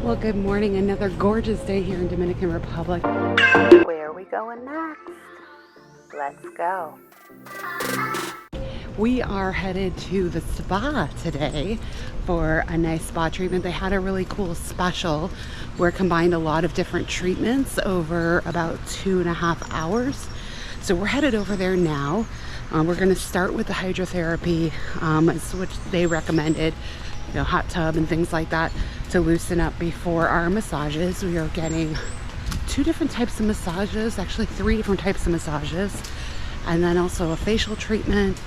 Well, good morning. Another gorgeous day here in Dominican Republic. Where are we going next? Let's go. We are headed to the spa today for a nice spa treatment. They had a really cool special where it combined a lot of different treatments over about 2.5 hours. So we're headed over there now. We're going to start with the hydrotherapy, which they recommended, hot tub and things like that to loosen up before our massages. We are getting 2 different types of massages, actually 3 different types of massages, and then also a facial treatment,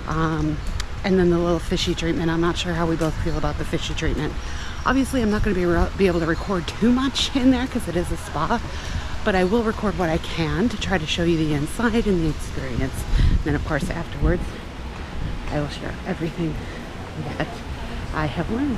and then the little fishy treatment. I'm not sure how we both feel about the fishy treatment. Obviously, I'm not going to be able to record too much in there because it is a spa, but I will record what I can to try to show you the inside and the experience. And then, of course, afterwards, I will share everything that I have learned.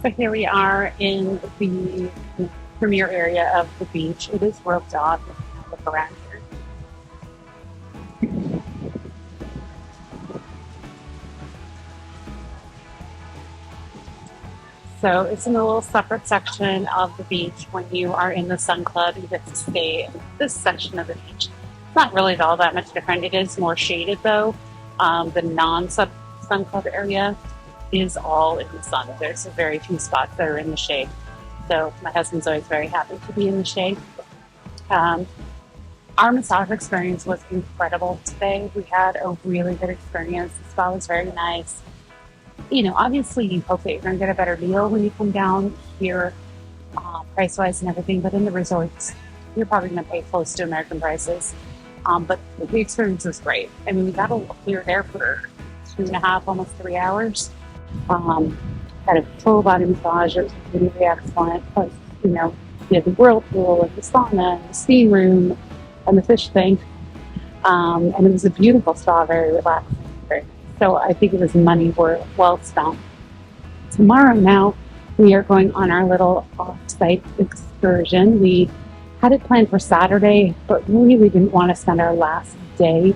So here we are in the premier area of the beach. It is roped off. Look around here. So it's in a little separate section of the beach. When you are in the Sun Club, you get to stay in this section of the beach. It's not really all that much different. It is more shaded though. The non-Sun Club area is all in the sun. There's very few spots that are in the shade. So my husband's always very happy to be in the shade. Our massage experience was incredible today. We had a really good experience. The spa was very nice. Obviously you hope that you're going to get a better deal when you come down here, price-wise and everything, but in the resorts, you're probably going to pay close to American prices. But the experience was great. I mean, we were there for 2.5, almost 3 hours. Had a full body massage. It was really excellent. Plus, we had the whirlpool and the sauna and the steam room and the fish tank. And it was a beautiful spa, very relaxing. So I think it was money well spent. Tomorrow now, we are going on our little off-site excursion. We had it planned for Saturday, but really didn't want to spend our last day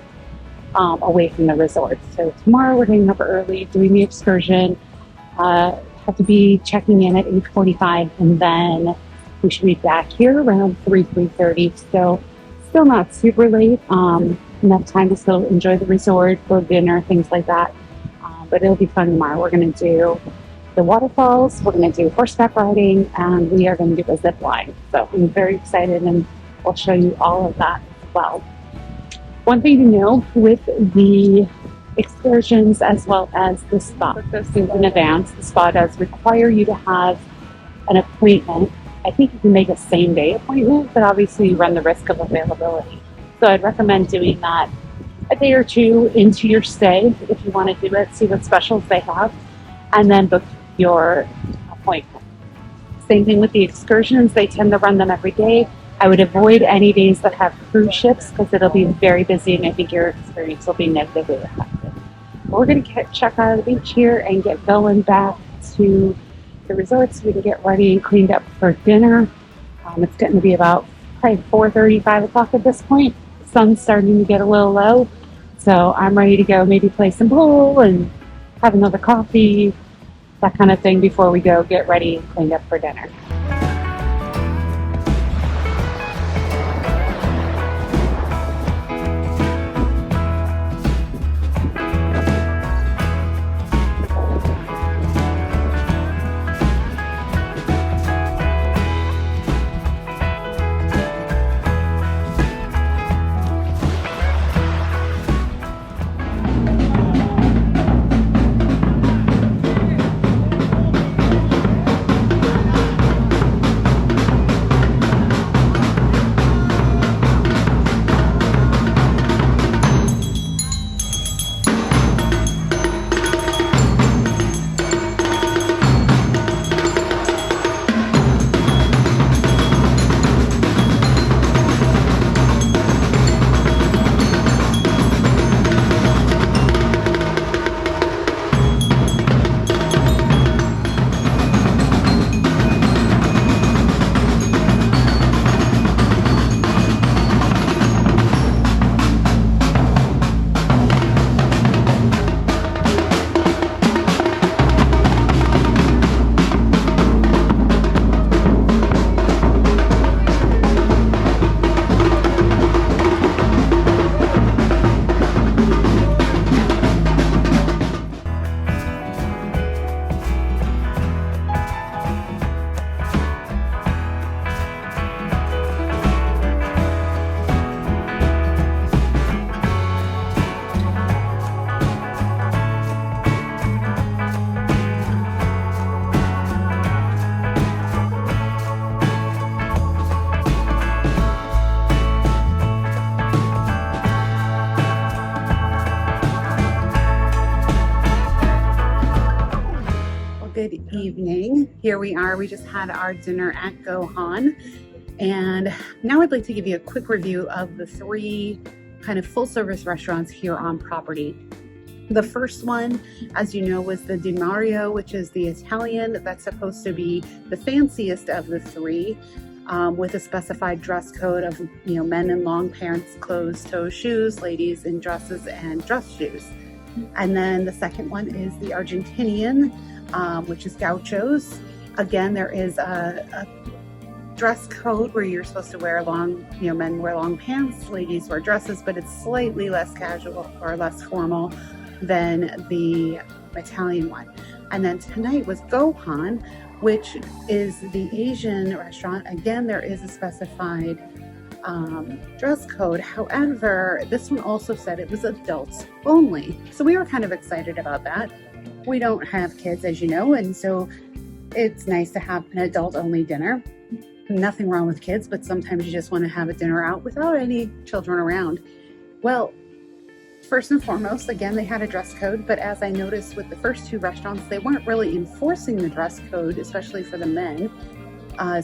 away from the resort. So tomorrow we're getting up early, doing the excursion. Have to be checking in at 8:45, and then we should be back here around 3:30. So still not super late. Enough time to still enjoy the resort, go to dinner, things like that. But it'll be fun tomorrow. We're going to do the waterfalls, we're going to do horseback riding, and we are going to do a zip line. So I'm very excited, and I'll show you all of that as well. One thing to know with the excursions as well as the spa, in advance, the spa does require you to have an appointment. I think you can make a same-day appointment, but obviously you run the risk of availability. So I'd recommend doing that a day or two into your stay if you want to do it, see what specials they have, and then book your appointment. Same thing with the excursions. They tend to run them every day. I would avoid any days that have cruise ships because it'll be very busy and I think your experience will be negatively affected. We're going to check out of the beach here and get going back to the resort so we can get ready and cleaned up for dinner. It's getting to be about probably 4:30, 5 o'clock at this point. The sun's starting to get a little low, so I'm ready to go maybe play some pool and have another coffee, that kind of thing before we go get ready and cleaned up for dinner. Good evening. Here we are. We just had our dinner at Gohan, and now I'd like to give you a quick review of the 3 kind of full service restaurants here on property. The first one, as you know, was the Di Mario, which is the Italian. That's supposed to be the fanciest of the 3, with a specified dress code of, men in long pants, closed-toe shoes, ladies in dresses and dress shoes. And then the second one is the Argentinian, which is Gauchos. Again, there is a dress code where you're supposed to wear men wear long pants, ladies wear dresses, but it's slightly less casual or less formal than the Italian one. And then tonight was Gohan, which is the Asian restaurant. Again, there is a specified dress code. However, this one also said it was adults only. So we were kind of excited about that. We don't have kids, as you know, and so it's nice to have an adult-only dinner. Nothing wrong with kids, but sometimes you just want to have a dinner out without any children around. Well, first and foremost, again, they had a dress code, but as I noticed with the first 2 restaurants, they weren't really enforcing the dress code, especially for the men.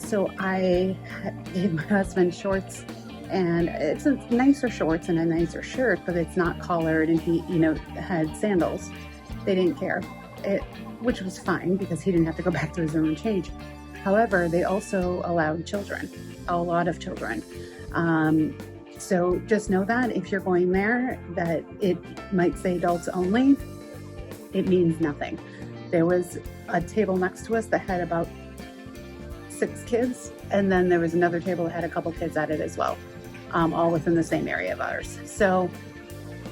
So I gave my husband shorts, and it's a nicer shorts and a nicer shirt, but it's not collared, and he, had sandals. They didn't care, which was fine because he didn't have to go back to his room and change. However, they also allowed children, a lot of children. So just know that if you're going there, that it might say adults only. It means nothing. There was a table next to us that had about 6 kids, and then there was another table that had a couple kids at it as well, all within the same area of ours. So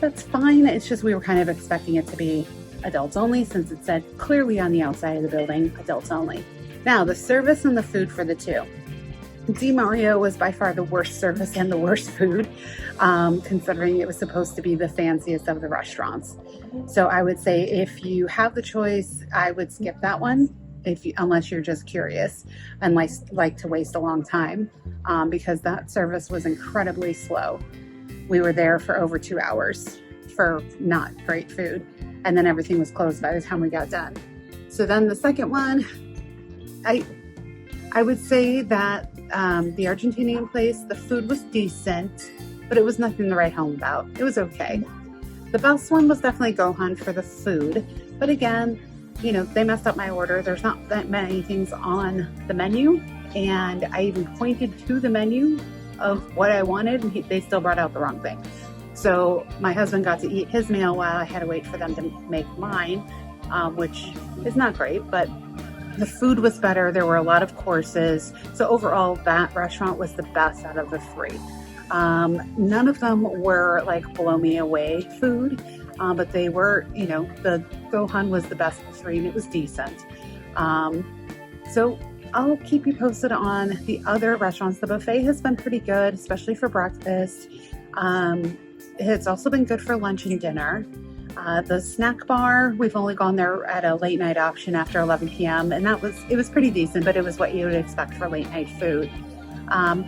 that's fine. It's just we were kind of expecting it to be adults only, since it said clearly on the outside of the building, adults only. Now, the service and the food for the 2. Di Mario was by far the worst service and the worst food, considering it was supposed to be the fanciest of the restaurants. So I would say if you have the choice, I would skip that one, unless you're just curious and like to waste a long time, because that service was incredibly slow. We were there for over 2 hours for not great food, and then everything was closed by the time we got done. So then the second one, I would say that the Argentinian place, the food was decent, but it was nothing to write home about. It was okay. The best one was definitely Gohan for the food, but again, they messed up my order. There's not that many things on the menu. And I even pointed to the menu of what I wanted, and they still brought out the wrong thing. So my husband got to eat his meal while I had to wait for them to make mine, which is not great, but the food was better. There were a lot of courses. So overall, that restaurant was the best out of the three. None of them were like blow me away food, but they were, the Gohan was the best of the three and it was decent. So I'll keep you posted on the other restaurants. The buffet has been pretty good, especially for breakfast. It's also been good for lunch and dinner. The snack bar, we've only gone there at a late night option after 11 p.m. and it was pretty decent, but it was what you would expect for late night food.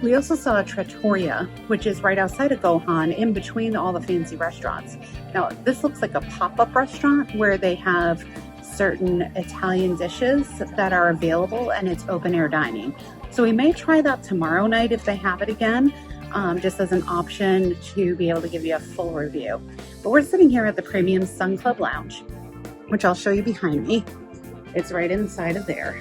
We also saw a trattoria, which is right outside of Gohan, in between all the fancy restaurants. Now, this looks like a pop-up restaurant where they have certain Italian dishes that are available, and it's open air dining. So we may try that tomorrow night if they have it again, just as an option to be able to give you a full review. But we're sitting here at the Premium Sun Club Lounge, which I'll show you behind me. It's right inside of there.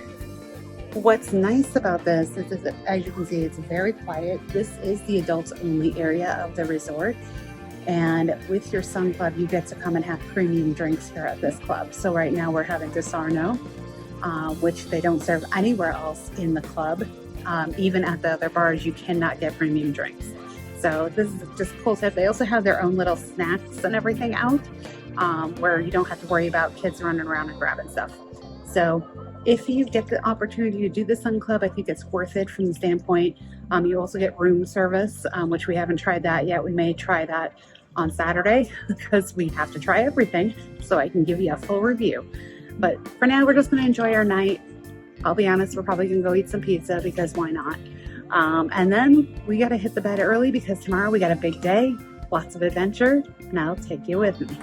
What's nice about this is that, as you can see, it's very quiet. This is the adults only area of the resort. And with your Sun Club, you get to come and have premium drinks here at this club. So right now we're having Desarno, which they don't serve anywhere else in the club. Even at the other bars, you cannot get premium drinks. So this is just a cool tip. They also have their own little snacks and everything out, where you don't have to worry about kids running around and grabbing stuff. So if you get the opportunity to do the Sun Club, I think it's worth it from the standpoint. You also get room service, which we haven't tried that yet. We may try that on Saturday because we have to try everything so I can give you a full review. But for now, we're just going to enjoy our night. I'll be honest, we're probably going to go eat some pizza because why not? And then we got to hit the bed early because tomorrow we got a big day, lots of adventure, and I'll take you with me.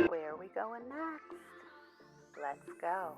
Where are we going next? Let's go.